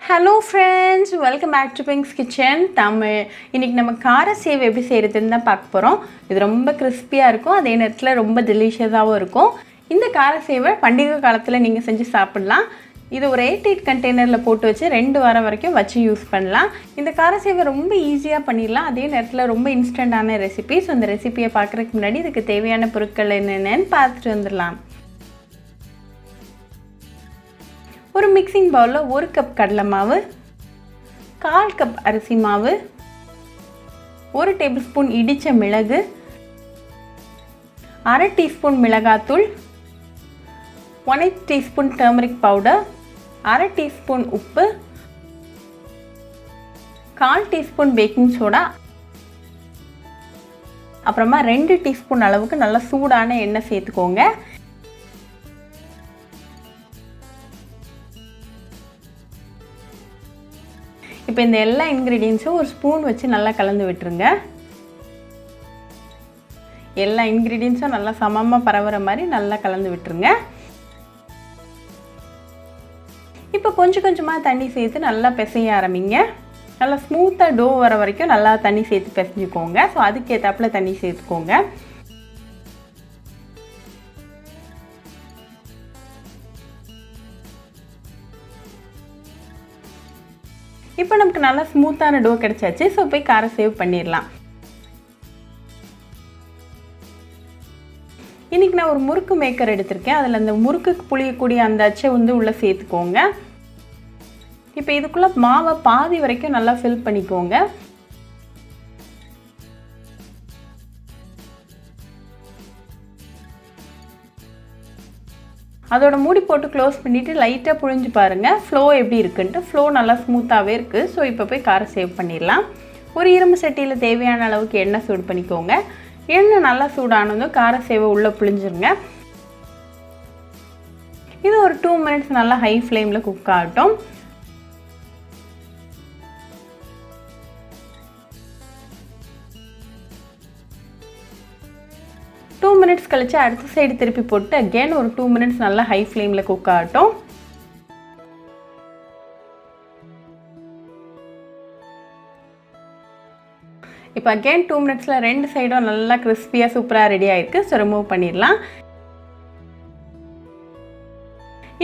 Hello friends, welcome back to Pink's Kitchen Tamil. இன்னைக்கு நம்ம கார சேவ் எப்படி செய்யறதுன்னு தான் பார்க்க போறோம். இது ரொம்ப கிறிஸ்பியா இருக்கும், அதே நேரத்துல ரொம்ப டெலிஷியஸாவும் இருக்கும். இந்த கார சேவை பண்டிகை காலத்துல நீங்க செஞ்சு சாப்பிடலாம். இது ஒரு 8 கண்டெய்னர்ல போட்டு வச்சு 2 வாரம் வரைக்கும் வச்சு யூஸ் பண்ணலாம். இந்த கார சேவை ரொம்ப ஈஸியா பண்ணிடலாம், அதே நேரத்துல ரொம்ப இன்ஸ்டன்டான ரெசிபி. ஸோ இந்த ரெசிபியை பார்க்கறதுக்கு முன்னாடி இதுக்கு தேவையான பொருட்கள் என்னென்னு பார்த்துட்டு வந்துடலாம். ஒரு மிக்சிங் பவுலில் 1 கப் கடலை மாவு, 1/4 கப் அரிசி மாவு, 1 டேபிள் ஸ்பூன் இடித்த மிளகு, 1/2 டீஸ்பூன் மிளகாத்தூள், 1/8 டீஸ்பூன் டர்மரிக் பவுடர், 1/2 டீஸ்பூன் உப்பு, 1/4 டீஸ்பூன் பேக்கிங் சோடா, அப்புறமா 2 டீஸ்பூன் அளவுக்கு நல்லா சூடான எண்ணெய் சேர்த்துக்கோங்க. இப்போ இந்த எல்லா இன்க்ரீடியன்ஸும் ஒரு ஸ்பூன் வச்சு நல்லா கலந்து விட்டுருங்க. எல்லா இன்க்ரீடியன்ஸும் நல்லா சமமாக பரவுற மாதிரி நல்லா கலந்து விட்டுருங்க. இப்போ கொஞ்சம் கொஞ்சமாக தண்ணி சேர்த்து நல்லா பிசைய ஆரம்பிங்க. நல்லா ஸ்மூத்தாக டோ வர வரைக்கும் நல்லா தண்ணி சேர்த்து பிசைஞ்சுக்கோங்க. ஸோ அதுக்கேற்றாப்புல தண்ணி சேர்த்துக்கோங்க. இப்போ நமக்கு நல்லா ஸ்மூத்தான டோ கிடைச்சாச்சு. ஸோ போய் காரை சேவ் பண்ணிடலாம். இன்றைக்கி நான் ஒரு முறுக்கு மேக்கர் எடுத்திருக்கேன். அதில் அந்த முறுக்குக்கு புளியக்கூடிய அந்த அச்சை உள்ளே சேர்த்துக்கோங்க. இப்போ இதுக்குள்ளே மாவை பாதி வரைக்கும் நல்லா ஃபில் பண்ணிக்கோங்க. அதோட மூடி போட்டு க்ளோஸ் பண்ணிவிட்டு லைட்டாக புழிஞ்சு பாருங்கள் ஃப்ளோ எப்படி இருக்குன்ட்டு. ஃப்ளோ நல்லா ஸ்மூத்தாகவே இருக்குது. ஸோ இப்போ போய் காரை சேவ் பண்ணிடலாம். ஒரு இரும்பு சட்டியில் தேவையான அளவுக்கு எண்ணெய் சூடு பண்ணிக்கோங்க. எண்ணெய் நல்லா சூடானதும் காரை சேவை உள்ளே புழிஞ்சிருங்க. இது ஒரு 2 மினிட்ஸ் நல்லா ஹை ஃப்ளேமில் குக் ஆகட்டும். டூ மினிட்ஸ் கழிச்சு அடுத்த சைடு திருப்பி போட்டு அகெயின் ஒரு 2 மினிட்ஸ் நல்லா ஹை ஃப்ளேமில் குக் ஆகட்டும். இப்போ அகெயின் 2 மினிட்ஸில் 2 சைடும் நல்லா கிறிஸ்பியாக சூப்பராக ரெடி ஆகிருக்கு. ஸோ ரிமூவ் பண்ணிடலாம்.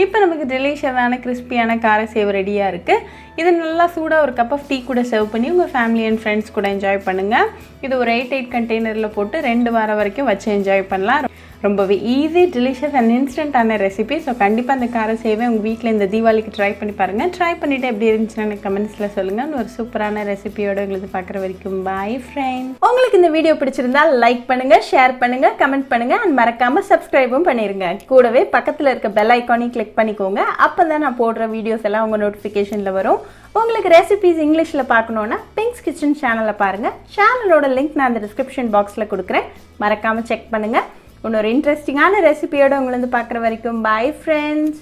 இப்போ நமக்கு டெலிஷியஸான கிறிஸ்பியான கார சேவ் ரெடியாக இருக்குது. இது நல்லா சூடாக ஒரு கப் ஆஃப் டீ கூட சர்வ் பண்ணி உங்கள் ஃபேமிலி அண்ட் ஃப்ரெண்ட்ஸ் கூட என்ஜாய் பண்ணுங்கள். இது ஒரு 8 கண்டெய்னரில் போட்டு 2 வாரம் வரைக்கும் வச்சு என்ஜாய் பண்ணலாம். ரொம்பவே ஈஸி, டெலிஷியஸ் அண்ட் இன்ஸ்டன்டான ரெசிபி. ஸோ கண்டிப்பாக அந்த கார சேவை உங்கள் வீட்டில் இந்த தீபாவளிக்கு ட்ரை பண்ணி பாருங்கள். ட்ரை பண்ணிவிட்டு எப்படி இருந்துச்சுன்னு எனக்கு கமெண்ட்ஸில் சொல்லுங்கள். ஒரு சூப்பரான ரெசிபியோடு உங்களுக்கு பார்க்குற வரைக்கும் பாய் ஃப்ரெண்ட். உங்களுக்கு இந்த வீடியோ பிடிச்சிருந்தால் லைக் பண்ணுங்கள், ஷேர் பண்ணுங்கள், கமெண்ட் பண்ணுங்கள் அண்ட் மறக்காமல் சப்ஸ்கிரைபும் பண்ணிடுங்க. கூடவே பக்கத்தில் இருக்க பெல் ஐக்கானையும் கிளிக் பண்ணிக்கோங்க. அப்போ தான் நான் போடுற வீடியோஸ் எல்லாம் உங்கள் நோட்டிஃபிகேஷனில் வரும். உங்களுக்கு ரெசிபிஸ் இங்கிலீஷில் பார்க்கணுன்னா பிங்க்ஸ் கிச்சன் சேனலை பாருங்கள். சேனலோட லிங்க் நான் அந்த டிஸ்கிரிப்ஷன் பாக்ஸில் கொடுக்குறேன். மறக்காமல் செக் பண்ணுங்கள். இன்னொரு இன்ட்ரெஸ்டிங்கான ரெசிபியோடு உங்களை பார்க்குற வரைக்கும் பாய் ஃப்ரெண்ட்ஸ்.